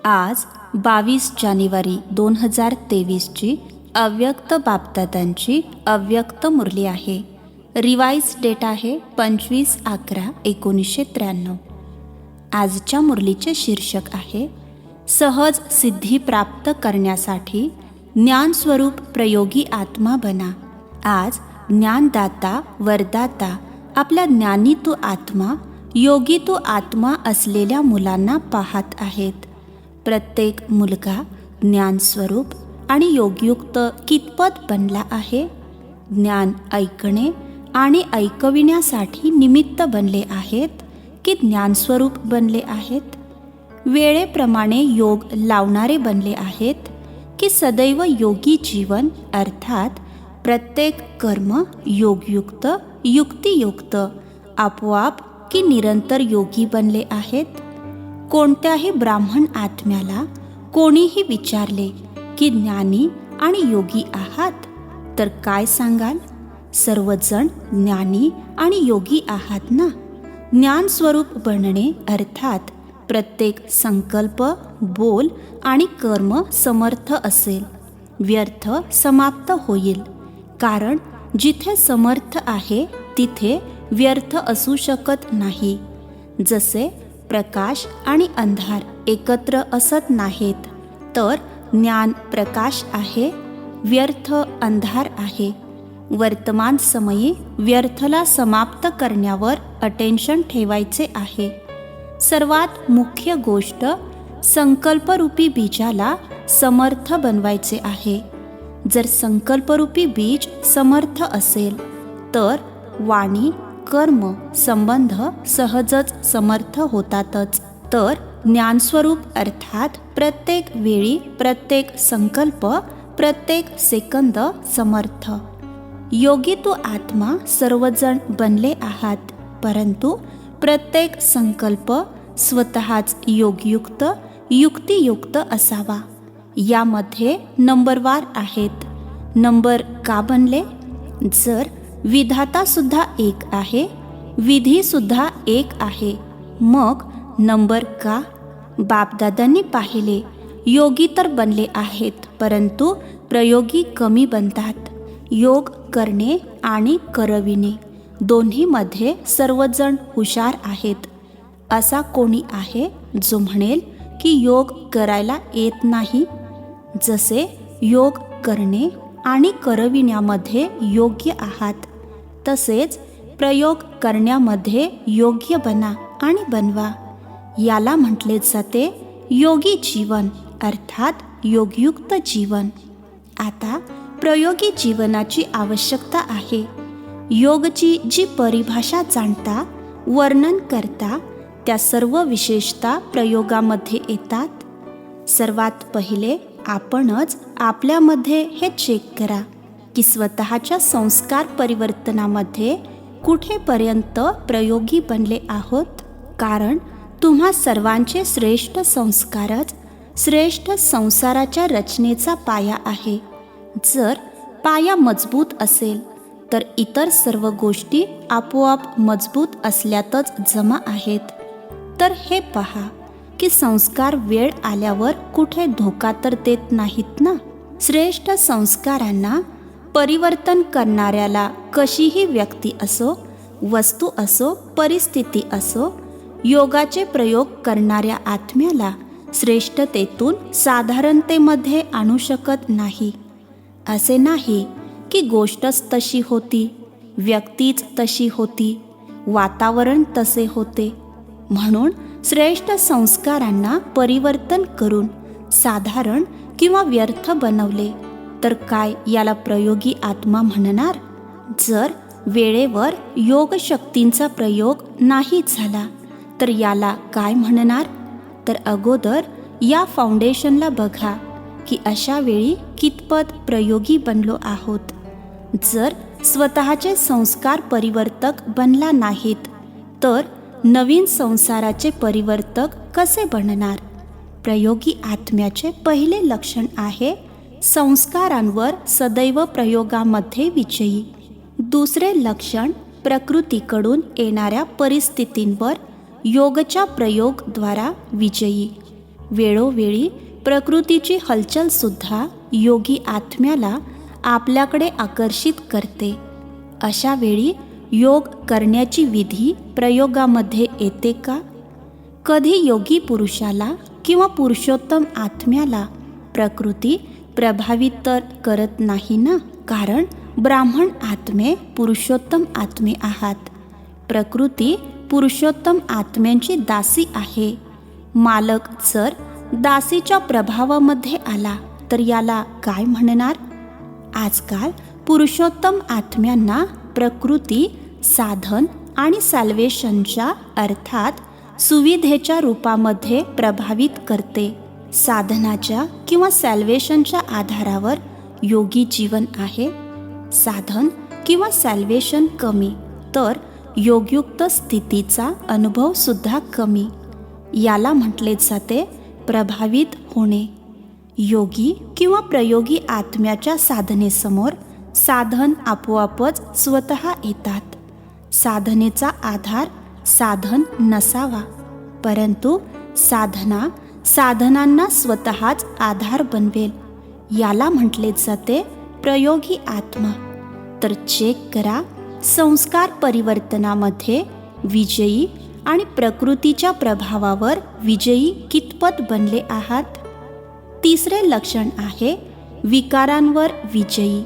आज 22 जानेवारी 2023ची अव्यक्त बापदादांची अव्यक्त मुरली आहे. रिवाइज डेट आहे 25/11/1993. आजच्या मुरलीचे शीर्षक आहे सहज सिद्धी प्राप्त करण्यासाठी ज्ञानस्वरूप प्रयोगी आत्मा बना. आज ज्ञानदाता वरदाता आपल्या ज्ञानी तो आत्मा योगी तो आत्मा असलेल्या मुलांना पाहत आहेत. प्रत्येक मुलगा ज्ञानस्वरूप आणि योगयुक्त कितपत बनला आहे. ज्ञान ऐकणे आणि ऐकविण्यासाठी निमित्त बनले आहेत की ज्ञानस्वरूप बनले आहेत. वेळेप्रमाणे योग लावणारे बनले आहेत की सदैव योगी जीवन अर्थात प्रत्येक कर्म योगयुक्त युक्तियुक्त आपोआप की निरंतर योगी बनले आहेत. कोणत्याही ब्राह्मण आत्म्याला कोणीही विचारले की ज्ञानी आणि योगी आहात तर काय सांगाल? सर्वजण ज्ञानी आणि योगी आहात ना. ज्ञानस्वरूप बनणे अर्थात प्रत्येक संकल्प बोल आणि कर्म समर्थ असेल. व्यर्थ समाप्त होईल. कारण जिथे समर्थ आहे तिथे व्यर्थ असू शकत नाही. जसे प्रकाश आणि अंधार एकत्र असत नाहीत तर ज्ञान प्रकाश आहे व्यर्थ अंधार आहे. वर्तमान समयी व्यर्थला समाप्त करण्यावर अटेन्शन ठेवायचे आहे. सर्वात मुख्य गोष्ट संकल्परूपी बीजाला समर्थ बनवायचे आहे. जर संकल्परूपी बीज समर्थ असेल तर वाणी कर्म संबंध सहजच समर्थ होतातच. तर ज्ञानस्वरूप अर्थात प्रत्येक वेळी प्रत्येक संकल्प प्रत्येक सेकंद समर्थ. योगी तो आत्मा सर्वजण बनले आहात परंतु प्रत्येक संकल्प स्वतःच योगयुक्त युक्तियुक्त असावा. यामध्ये नंबरवार आहेत. नंबर का बनले? जर विधाता सुद्धा एक आहे विधी सुद्धा एक आहे मग नंबर का? बापदादांनी पाहिले योगी तर बनले आहेत परंतु प्रयोगी कमी बनतात. योग करणे आणि करविणे दोन्हीमध्ये सर्वजण हुशार आहेत. असा कोणी आहे जो म्हणेल की योग करायला येत नाही? जसे योग करणे आणि करविण्यामध्ये योग्य आहात तसेच प्रयोग करण्यामध्ये योग्य बना आणि बनवा. याला म्हटले जाते योगी जीवन अर्थात योगयुक्त जीवन. आता प्रयोगी जीवनाची आवश्यकता आहे. योगची जी परिभाषा जाणता वर्णन करता त्या सर्व विशेषता प्रयोगामध्ये येतात. सर्वात पहिले आपणच आपल्यामध्ये हे चेक करा की स्वतःच्या संस्कार परिवर्तनामध्ये कुठेपर्यंत प्रयोगी बनले आहोत. कारण तुम्हा सर्वांचे श्रेष्ठ संस्कारच श्रेष्ठ संसाराच्या रचनेचा पाया आहे. जर पाया मजबूत असेल तर इतर सर्व गोष्टी आपोआप मजबूत असल्यातच जमा आहेत. तर हे पहा की संस्कार वेळ आल्यावर कुठे धोका तर देत नाहीत ना. श्रेष्ठ संस्कारांना परिवर्तन करणाऱ्याला कशीही व्यक्ती असो वस्तू असो परिस्थिती असो योगाचे प्रयोग करणाऱ्या आत्म्याला श्रेष्ठतेतून साधारणतेमध्ये आणू शकत नाही. असे नाही की गोष्टच तशी होती व्यक्तीच तशी होती वातावरण तसे होते म्हणून श्रेष्ठ संस्कारांना परिवर्तन करून साधारण किंवा व्यर्थ बनवले तर काय याला प्रयोगी आत्मा म्हणणार? जर वेळेवर योगशक्तींचा प्रयोग नाही झाला तर याला काय म्हणणार? तर अगोदर या फाउंडेशनला बघा की अशा वेळी कितपत प्रयोगी बनलो आहोत. जर स्वतःचे संस्कार परिवर्तक बनला नाहीत तर नवीन संसाराचे परिवर्तक कसे बनणार? प्रयोगी आत्म्याचे पहिले लक्षण आहे संस्कारांवर सदैव प्रयोगामध्ये विजयी. दुसरे लक्षण प्रकृतीकडून येणाऱ्या परिस्थितींवर योगच्या प्रयोगद्वारा विजयी. वेळोवेळी प्रकृतीची हलचलसुद्धा योगी आत्म्याला आपल्याकडे आकर्षित करते. अशा वेळी योग करण्याची विधी प्रयोगामध्ये येते का? कधी योगी पुरुषाला किंवा पुरुषोत्तम आत्म्याला प्रकृती प्रभावित तर करत नाही ना? कारण ब्राह्मण आत्मे पुरुषोत्तम आत्मे आहात. प्रकृती पुरुषोत्तम आत्म्यांची दासी आहे. मालक जर दासीच्या प्रभावामध्ये आला तर याला काय म्हणणार? आजकाल पुरुषोत्तम आत्म्यांना प्रकृती साधन आणि सॅल्वेशनच्या अर्थात सुविधेच्या रूपामध्ये प्रभावित करते. साधनाच्या किंवा सॅल्वेशनच्या आधारावर योगी जीवन आहे. साधन किंवा सॅल्वेशन कमी तर योगयुक्त स्थितीचा अनुभव सुद्धा कमी. याला म्हटले जाते प्रभावित होणे. योगी किंवा प्रयोगी आत्म्याच्या साधनेसमोर साधन आपोआपच स्वतः येतात. साधनेचा आधार साधन नसावा, परंतु साधना साधनांना स्वतःच आधार बनवेल. याला म्हटले जाते प्रयोगी आत्मा. तर चेक करा, संस्कार परिवर्तनामध्ये विजयी आणि प्रकृतीच्या प्रभावावर विजयी कितपत बनले आहात. तिसरे लक्षण आहे विकारांवर विजयी.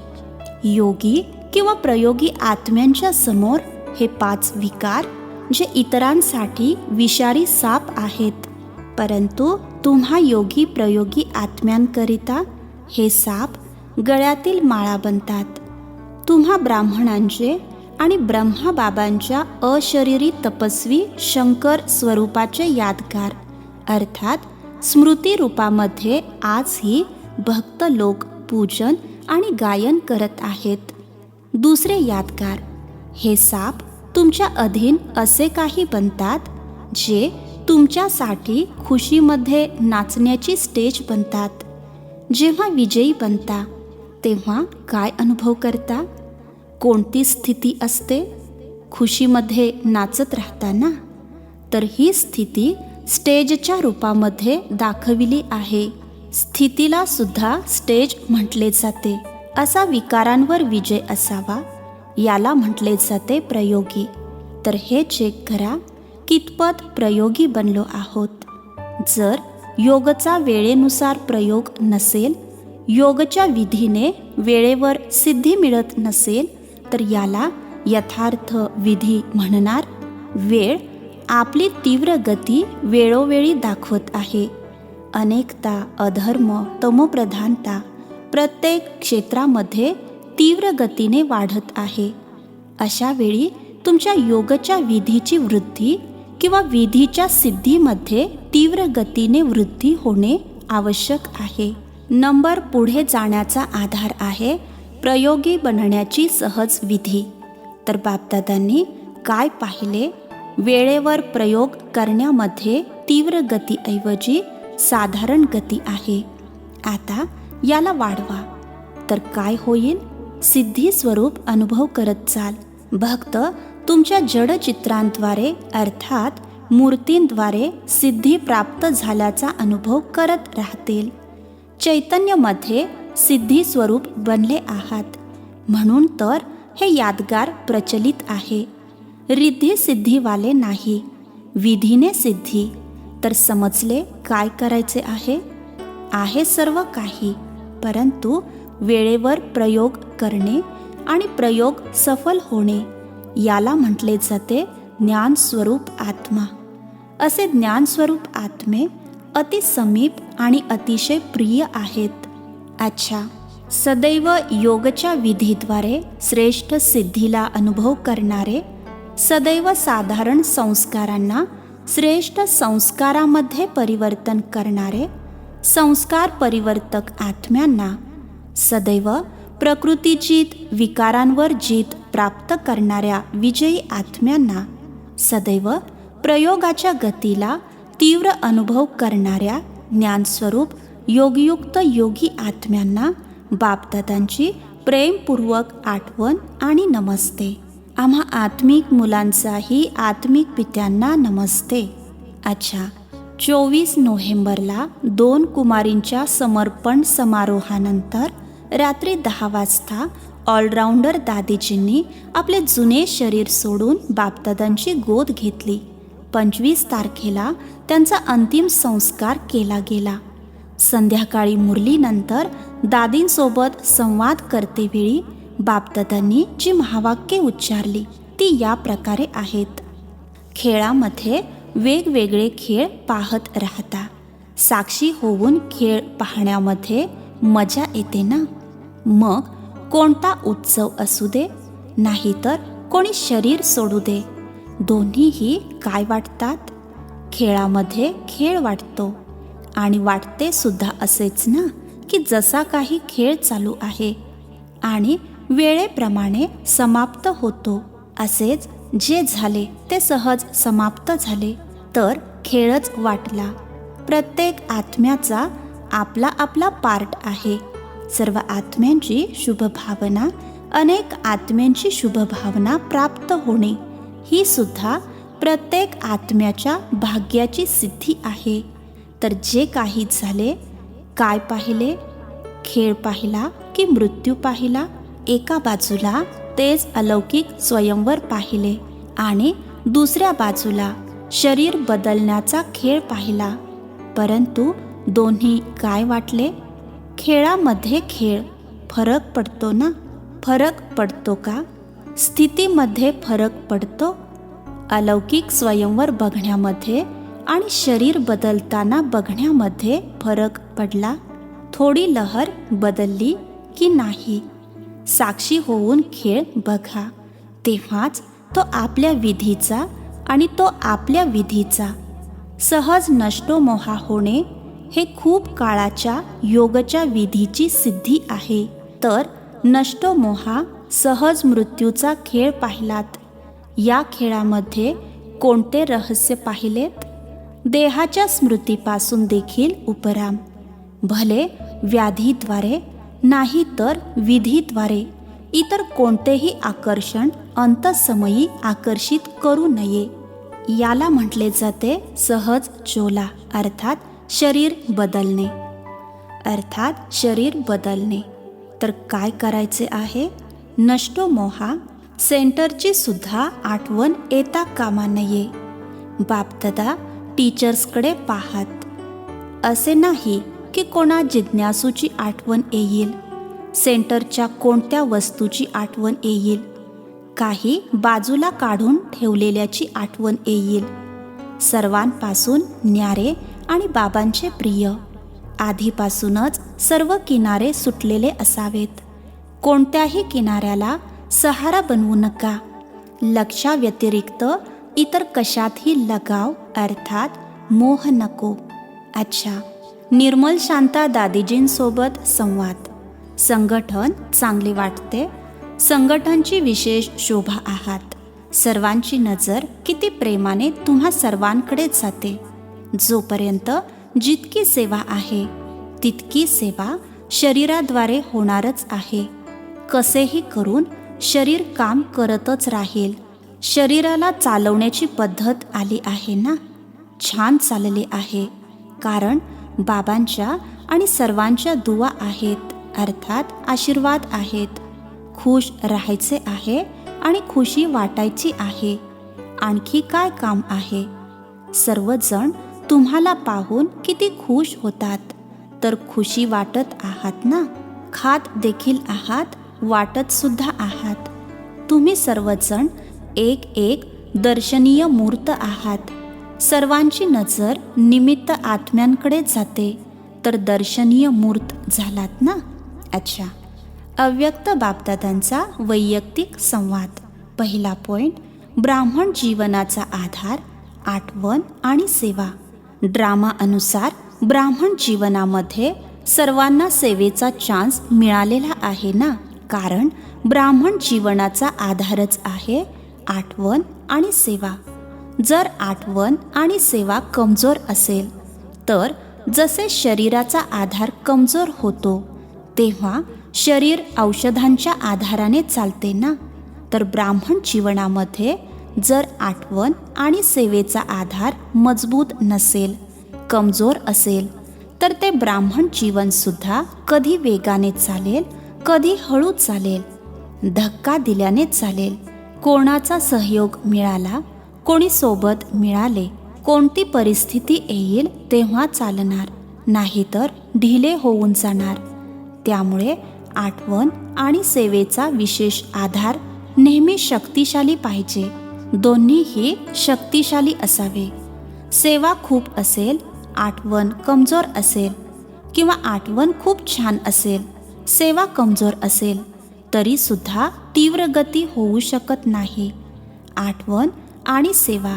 योगी किंवा प्रयोगी आत्म्यांच्या समोर हे 5 विकार जे इतरांसाठी विषारी साप आहेत, परंतु तुम्हा योगी प्रयोगी आत्म्यांकरिता हे साप गळ्यातील माळा बनतात. तुम्हा ब्राह्मणांचे आणि ब्रह्माबाबांच्या अशरीरी तपस्वी शंकर स्वरूपाचे यादगार अर्थात स्मृती रूपामध्ये आजही भक्त लोक पूजन आणि गायन करत आहेत. दुसरे यादगार, हे साप तुमच्या अधीन असे काही बनतात जे तुमच्यासाठी खुशीमध्ये नाचण्याची स्टेज बनतात. जेव्हा विजयी बनता तेव्हा काय अनुभव करता? कोणती स्थिती असते? खुशीमध्ये नाचत राहताना. तर ही स्थिती स्टेजच्या रूपामध्ये दाखविली आहे. स्थितीला सुद्धा स्टेज म्हटले जाते. असा विकारांवर विजय असावा, याला म्हटले जाते प्रयोगी. तर हे चेक करा, कितपत प्रयोगी बनलो आहोत. जर योगचा वेळेनुसार प्रयोग नसेल, योगच्या विधीने वेळेवर सिद्धी मिळत नसेल, तर याला यथार्थ विधी म्हणणार. वेळ आपली तीव्र गती वेळोवेळी दाखवत आहे. अनेकता, अधर्म, तमोप्रधानता प्रत्येक क्षेत्रामध्ये तीव्र गतीने वाढत आहे. अशा वेळी तुमच्या योगच्या विधीची वृद्धी किंवा विधीच्या सिद्धीमध्ये तीव्र गतीने वृद्धी होणे आवश्यक आहे. नंबर पुढे जाण्याचा आधार आहे प्रयोगी बनण्याची सहज विधी. तर बापदादांनी काय पाहिले? वेळेवर प्रयोग करण्यामध्ये तीव्र गतीऐवजी साधारण गती आहे. आता याला वाढवा तर काय होईल? सिद्धी स्वरूप अनुभव करत चाल. भक्त तुमच्या जडचित्रांद्वारे अर्थात मूर्तींद्वारे सिद्धी प्राप्त झाल्याचा अनुभव करत राहतील. चैतन्यमध्ये सिद्धी स्वरूप बनले आहात, म्हणून तर हे यादगार प्रचलित आहे. रिद्धी सिद्धीवाले नाही, विधीने सिद्धी. तर समजले काय करायचे आहे? आहे सर्व काही, परंतु वेळेवर प्रयोग करणे आणि प्रयोग सफल होणे, याला म्हटले जाते ज्ञानस्वरूप आत्मा. असे ज्ञानस्वरूप आत्मे अति समीप आणि अतिशय प्रिय आहेत. अच्छा, सदैव योगच्या विधीद्वारे श्रेष्ठ सिद्धीला अनुभव करणारे, सदैव साधारण संस्कारांना श्रेष्ठ संस्कारामध्ये परिवर्तन करणारे, संस्कार परिवर्तक आत्म्यांना, सदैव प्रकृतीजीत विकारांवर जीत प्राप्त करणाऱ्या विजयी आत्म्यांना, सदैव प्रयोगाच्या गतीला तीव्र अनुभव करणाऱ्या ज्ञानस्वरूप योगयुक्त योगी आत्म्यांना बापदादांची प्रेमपूर्वक आठवण आणि नमस्ते. आम्हा आत्मिक मुलांचाही आत्मिक पित्यांना नमस्ते. अच्छा, 24 नोव्हेंबरला 2 कुमारींच्या समर्पण समारोहानंतर रात्री 10 वाजता ऑलराऊंडर दादीजींनी आपले जुने शरीर सोडून बापदादांची गोद घेतली. 25 तारखेला त्यांचा अंतिम संस्कार केला गेला. संध्याकाळी मुरलीनंतर दादींसोबत संवाद करतेवेळी बापदादांनी जी महावाक्ये उच्चारली ती या प्रकारे आहेत. खेळामध्ये वेगवेगळे खेळ पाहत राहता. साक्षी होऊन खेळ पाहण्यामध्ये मजा येते ना. मग कोणता उत्सव असू दे, नाहीतर कोणी शरीर सोडू दे, दोन्हीही काय वाटतात? खेळामध्ये खेळ वाटतो. आणि वाटते सुद्धा असेच ना की जसा काही खेळ चालू आहे आणि वेळेप्रमाणे समाप्त होतो, असेच जे झाले ते सहज समाप्त झाले तर खेळच वाटला. प्रत्येक आत्म्याचा आपला आपला पार्ट आहे. सर्व आत्म्यांची शुभभावना, अनेक आत्म्यांची शुभभावना प्राप्त होणे ही सुद्धा प्रत्येक आत्म्याच्या भाग्याची सिद्धी आहे. तर जे काही झाले, काय पाहिले? खेळ पाहिला की मृत्यू पाहिला? एका बाजूला तेच अलौकिक स्वयंवर पाहिले आणि दुसऱ्या बाजूला शरीर बदलण्याचा खेळ पाहिला. परंतु दोन्ही काय वाटले? खेळामध्ये खेळ. फरक पडतो ना? फरक पडतो का? स्थितीमध्ये फरक पडतो. अलौकिक स्वयंवर बघण्यामध्ये आणि शरीर बदलताना बघण्यामध्ये फरक पडला. थोडी लहर बदलली की नाही? साक्षी होऊन खेळ बघा, तेव्हाच तो आपल्या विधीचा आणि तो आपल्या विधीचा. सहज नष्टो मोहा होणे हे खूप काळाच्या योगच्या विधीची सिद्धी आहे. तर नष्टो मोहा सहज मृत्यूचा खेळ पाहिलात. या खेळामध्ये कोणते रहस्य पाहिलेत? देहाच्या स्मृतीपासून देखील उपराम. भले व्याधीद्वारे नाही तर विधीद्वारे इतर कोणतेही आकर्षण अंतःसमयी आकर्षित करू नये. याला म्हटले जाते सहज चोला, अर्थात शरीर बदलणे. शरीर बदलणे. तर काय करायचे आहे? नष्टो मोहा सेंटरची सुद्धा आठवण येता कामा नये. बापदादा टीचर्सकडे पाहात. असे नाही की कोणा जिज्ञासूची आठवण येईल, सेंटरच्या कोणत्या वस्तूची आठवण येईल, काही बाजूला काढून ठेवलेल्याची आठवण येईल. सर्वांपासून न्यारे आणि बाबांचे प्रिय. आधीपासूनच सर्व किनारे सुटलेले असावेत. कोणत्याही किनाऱ्याला सहारा बनवू नका. लक्षाव्यतिरिक्त इतर कशातही लगाव अर्थात मोह नको. अच्छा, निर्मल शांता दादीजींसोबत संवाद. संगठन चांगले वाटते. संगठनची विशेष शोभा आहात. सर्वांची नजर किती प्रेमाने तुम्हा सर्वांकडे जाते. जोपर्यंत जितकी सेवा आहे तितकी सेवा शरीराद्वारे होणारच आहे. कसेही करून शरीर काम करतच राहील. शरीराला चालवण्याची पद्धत आली आहे ना. छान चालले आहे. कारण बाबांच्या आणि सर्वांच्या दुवा आहेत, अर्थात आशीर्वाद आहेत. खुश राहायचे आहे आणि खुशी वाटायची आहे. आणखी काय काम आहे? सर्वजण तुम्हाला पाहून किती खुश होतात. तर खुशी वाटत आहात ना. खात देखील आहात, वाटत सुद्धा आहात. तुम्ही सर्वजण एक एक दर्शनीय मूर्त आहात. सर्वांची नजर निमित्त आत्म्यांकडे जाते. तर दर्शनीय मूर्त झालात ना. अच्छा, अव्यक्त बापदादांचा वैयक्तिक संवाद. पहिला पॉइंट, ब्राह्मण जीवनाचा आधार, आठवण आणि सेवा. ड्रामा अनुसार ब्राह्मण जीवनामध्ये सर्वांना सेवेचा चान्स मिळालेला आहे ना. कारण ब्राह्मण जीवनाचा आधारच आहे आठवण आणि सेवा. जर आठवण आणि सेवा कमजोर असेल तर जसे शरीराचा आधार कमजोर होतो तेव्हा शरीर औषधांच्या आधाराने चालते ना. तर ब्राह्मण जीवनामध्ये जर आठवण आणि सेवेचा आधार मजबूत नसेल कमजोर असेल तर ते ब्राह्मण जीवनसुद्धा कधी वेगाने चालेल, कधी हळू चालेल, धक्का दिल्याने चालेल. कोणाचा सहयोग मिळाला, कोणी सोबत मिळाले, कोणती परिस्थिती येईल तेव्हा चालणार, नाहीतर ढिले होऊन जाणार. त्यामुळे आठवण आणि सेवेचा विशेष आधार नेहमी शक्तिशाली पाहिजे. दोन्हीही शक्तिशाली असावे. सेवा खूप असेल, आठवण कमजोर असेल, किंवा आठवण खूप छान असेल, सेवा कमजोर असेल, तरीसुद्धा तीव्र गती होऊ शकत नाही. आठवण आणि सेवा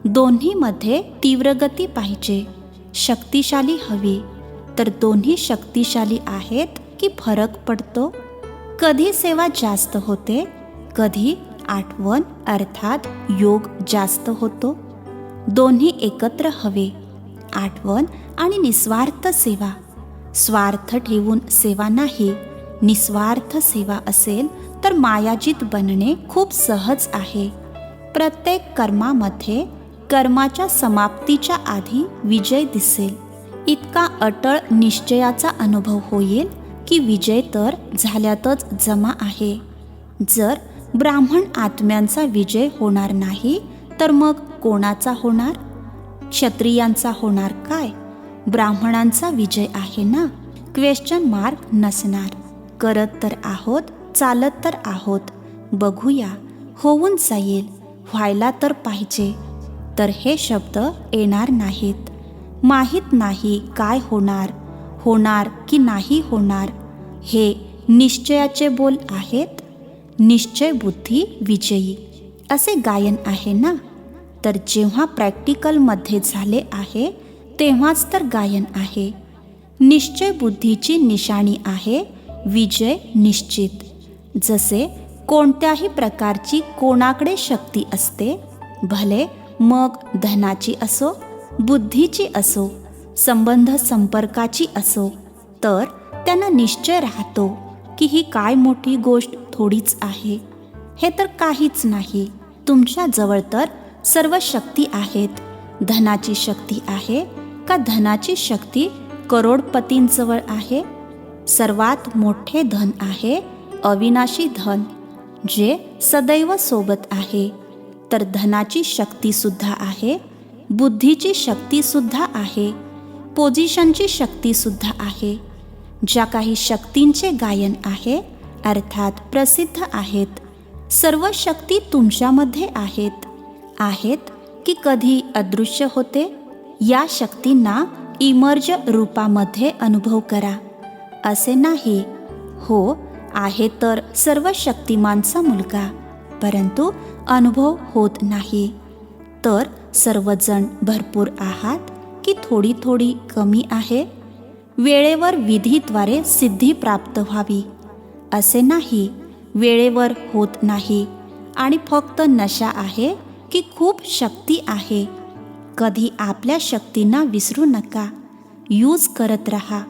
दोन्हीमध्ये तीव्र गती पाहिजे. शक्तिशाली हवी. तर दोन्ही शक्तिशाली आहेत की फरक पडतो? कधी सेवा जास्त होते, कधी आठवण अर्थात योग जास्त होतो. दोन्ही एकत्र हवे. आठवण आणि निस्वार्थ सेवा. स्वार्थ ठेवून सेवा नाही, निस्वार्थ सेवा असेल तर मायाजित बनणे खूप सहज आहे. प्रत्येक कर्मामध्ये कर्माच्या समाप्तीच्या आधी विजय दिसेल. इतका अटळ निश्चयाचा अनुभव होईल की विजय तर झाल्यातच जमा आहे. जर ब्राह्मण आत्म्यांचा विजय होणार नाही तर मग कोणाचा होणार? क्षत्रियांचा होणार काय? ब्राह्मणांचा विजय आहे ना. क्वेश्चन मार्क नसणार. करत तर आहोत, चालत तर आहोत, बघूया, होऊन जाईल, व्हायला तर पाहिजे. तर हे शब्द येणार नाहीत. माहीत नाही काय होणार, होणार की नाही होणार, हे निश्चयाचे बोल आहेत. निश्चय बुद्धी विजयी असे गायन आहे ना. तर जेव्हा प्रॅक्टिकलमध्ये झाले आहे तेव्हाच तर गायन आहे. निश्चय बुद्धीची निशाणी आहे विजय निश्चित. जसे कोणत्याही प्रकारची कोणाकडे शक्ती असते, भले मग धनाची असो, बुद्धीची असो, संबंध संपर्काची असो, तर त्यांना निश्चय राहतो की ही काय मोठी गोष्ट थोडीच आहे, हे तर काहीच नाही. तुमच्याजवळ तर सर्व शक्ती आहेत. धनाची शक्ती आहे का धनाची शक्ती करोडपतींजवळ आहे? सर्वात मोठे धन आहे अविनाशी धन, जे सदैव सोबत आहे. तर धनाची शक्तीसुद्धा आहे, बुद्धीची शक्तीसुद्धा आहे, पोझिशनची शक्तीसुद्धा आहे. ज्या काही शक्तींचे गायन आहे अर्थात प्रसिद्ध आहेत, सर्व शक्ती तुमच्यामध्ये आहेत. आहेत की कधी अदृश्य होते? या शक्तींना इमर्ज रूपामध्ये अनुभव करा. असे नाही, हो आहे तर सर्व शक्तिमानचा मुलगा, परंतु अनुभव होत नाही. तर सर्वजण भरपूर आहात की थोडी थोडी कमी आहे? वेळेवर विधीद्वारे सिद्धी प्राप्त व्हावी असे नाही, वेळेवर होत नाही. आणि फक्त नशा आहे की खूप शक्ती आहे? कधी आपल्या शक्तींना विसरू नका. यूज करत राहा.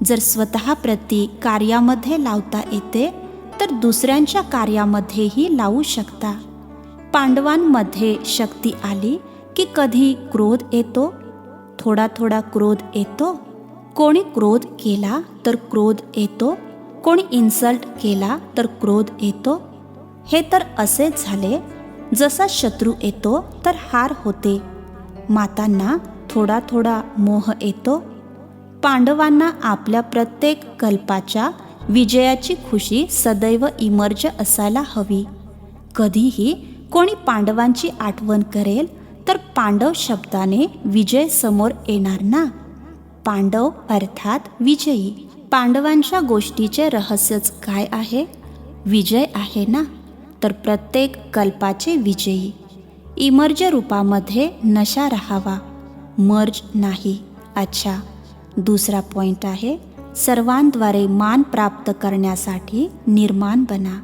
जर स्वतःप्रती कार्यामध्ये लावता येते तर दुसऱ्यांच्या कार्यामध्येही लावू शकता. पांडवांमध्ये शक्ती आली की कधी क्रोध येतो? थोडा थोडा क्रोध येतो. कोणी क्रोध केला तर क्रोध येतो, कोणी इन्सल्ट केला तर क्रोध येतो. हे तर असे झाले जसा शत्रू येतो तर हार होते. मातांना थोडा थोडा मोह येतो. पांडवांना आपल्या प्रत्येक कल्पाच्या विजयाची खुशी सदैव इमर्ज असायला हवी. कधीही कोणी पांडवांची आठवण करेल तर पांडव शब्दाने विजय समोर येणार ना. पांडव अर्थात विजयी. पांडवांच्या गोष्टीचे रहस्यच काय आहे? विजय आहे ना. तर प्रत्येक कल्पाचे विजयी. इमर्ज रूपामध्ये नशा राहावा, मर्ज नाही. अच्छा, दुसरा पॉइंट आहे, सर्वांद्वारे मान प्राप्त करण्यासाठी निर्माण बना.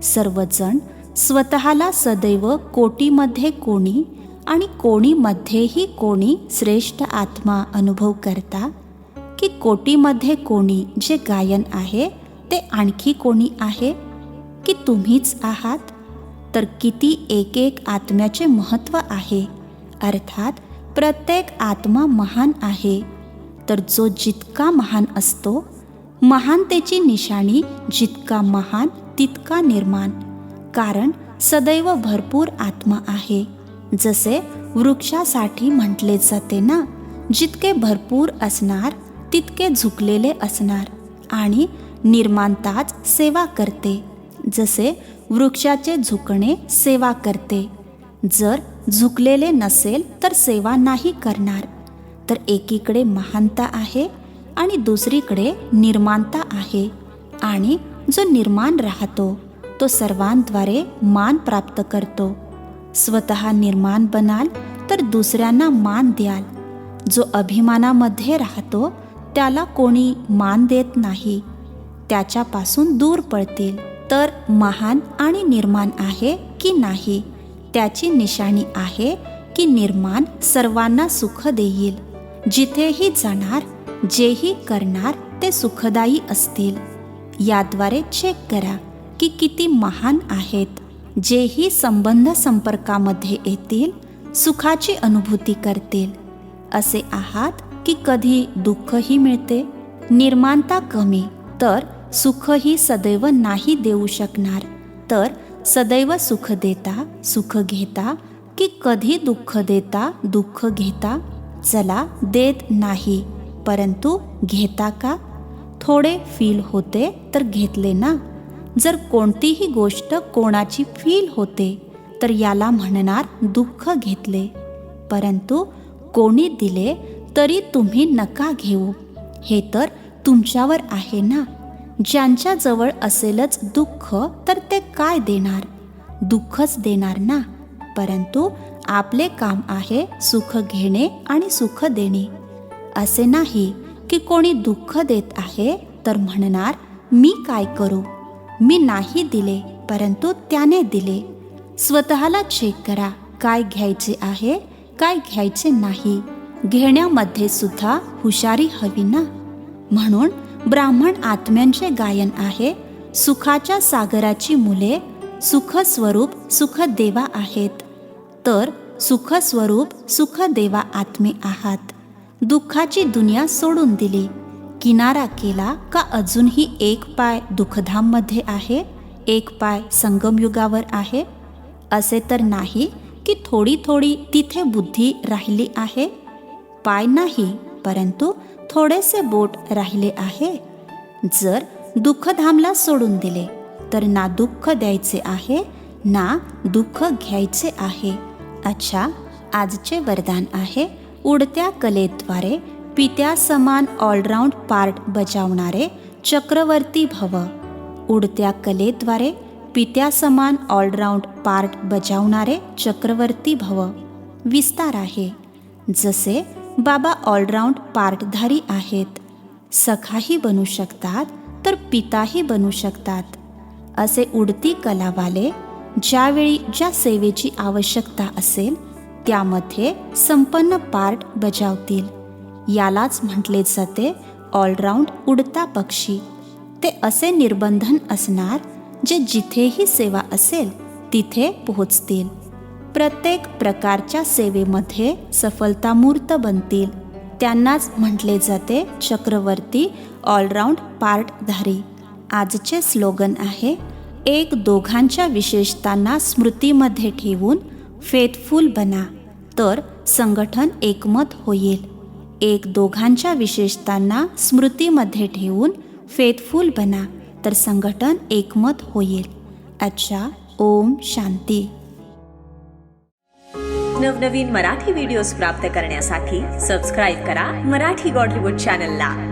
सर्वजण स्वतःला सदैव कोटीमध्ये कोणी आणि कोणीमध्येही कोणी श्रेष्ठ आत्मा अनुभव करता की कोटीमध्ये कोणी जे गायन आहे ते आणखी कोणी आहे की तुम्हीच आहात? तर किती एक एक आत्म्याचे महत्त्व आहे. अर्थात प्रत्येक आत्मा महान आहे. तर जो जितका महान असतो, महानतेची निशाणी जितका महान तितका निर्माण. कारण सदैव भरपूर आत्मा आहे. जसे वृक्षासाठी म्हटले जाते ना, जितके भरपूर असणार तितके झुकलेले असणार. आणि निर्माणताच सेवा करते. जसे वृक्षाचे झुकणे सेवा करते. जर झुकलेले नसेल तर सेवा नाही करणार. तर एकीकडे महानता आहे आणि दुसरीकडे निर्माणता आहे. आणि जो निर्माण राहतो तो सर्वांद्वारे मान प्राप्त करतो. स्वतः निर्माण बनाल तर दुसऱ्यांना मान द्याल. जो अभिमानामध्ये राहतो त्याला कोणी मान देत नाही. त्याच्यापासून दूर पळतील. तर महान आणि निर्माण आहे की नाही त्याची निशाणी आहे की निर्माण सर्वांना सुख देईल. जिथेही जाणार, जेही करणार ते सुखदायी असतील. याद्वारे चेक करा की किती महान आहेत. जेही संबंध संपर्कामध्ये येतील सुखाची अनुभूती करतील. असे आहात की कधी दुःखही मिळते. निर्माणता कमी तर सुखही सदैव नाही देऊ शकणार. तर सदैव सुख देता सुख घेता की कधी दुःख देता दुःख घेता. चला देत नाही परंतु घेता का? थोडे फील होते तर घेतले ना. जर कोणतीही गोष्ट कोणाची फील होते तर याला म्हणणार दुःख घेतले. परंतु कोणी दिले तरी तुम्ही नका घेऊ. हे तर तुमच्यावर आहे ना. ज्यांच्याजवळ असेलच दुःख तर ते काय देणार? दुःखच देणार ना. परंतु आपले काम आहे सुख घेणे आणि सुख देणे. असे नाही की कोणी दुःख देत आहे तर म्हणणार मी काय करू, मी नाही दिले परंतु त्याने दिले. स्वतःला चेक करा काय घ्यायचे आहे काय घ्यायचे नाही. घेण्यामध्ये सुद्धा हुशारी हवी ना. म्हणून ब्राह्मण आत्म्यांचे गायन आहे, सुखाच्या सागराची मुले सुखस्वरूप सुखदेवा आहेत. तर सुखस्वरूप सुखदेवा आत्मे आहात. दुःखाची दुनिया सोडून दिली, किनारा केला का अजूनही एक पाय दुःखधाममध्ये आहे, एक पाय संगमयुगावर आहे? असे तर नाही की थोडी थोडी तिथे बुद्धी राहिली आहे. पाय नाही परंतु थोडेसे बोट राहिले आहे. जर दुःखधामला सोडून दिले तर ना दुःख द्यायचे आहे ना दुःख घ्यायचे आहे. अच्छा, आजचे वरदान आहे उडत्या कलेद्वारे पित्या समान ऑलराऊंड पार्ट बजावणारे चक्रवर्ती भव. उडत्या कलेद्वारे पित्या समान ऑलराऊंड पार्ट बजावणारे चक्रवर्ती भव. विस्तार आहे. जसे बाबा ऑलराऊंड पार्टधारी आहेत. सखाही बनू शकतात तर पिताही बनू शकतात. असे उडती कलावाले ज्यावेळी ज्या सेवेची आवश्यकता असेल त्यामध्ये संपन्न पार्ट बजावतील. यालाच म्हटले जाते ऑलराऊंड उडता पक्षी. ते असे निर्बंधन असणार जे जिथेही सेवा असेल तिथे पोहोचतील. प्रत्येक प्रकारच्या सेवेमध्ये सफलतामूर्त बनतील. त्यांनाच म्हटले जाते चक्रवर्ती ऑलराऊंड पार्टधारी. आजचे स्लोगन आहे एक दोघांच्या विशेषतांना स्मृतीमध्ये ठेवून फेथफुल बना तर संघटन एकमत होईल. एक दोघांच्या विशेषतांना स्मृतीमध्ये ठेवून फेथफुल बना तर संघटन एकमत होईल. अच्छा, ओम शांती. नवनवीन मराठी व्हिडिओज प्राप्त करण्यासाठी सबस्क्राईब करा मराठी गॉडलीवूड चॅनलला.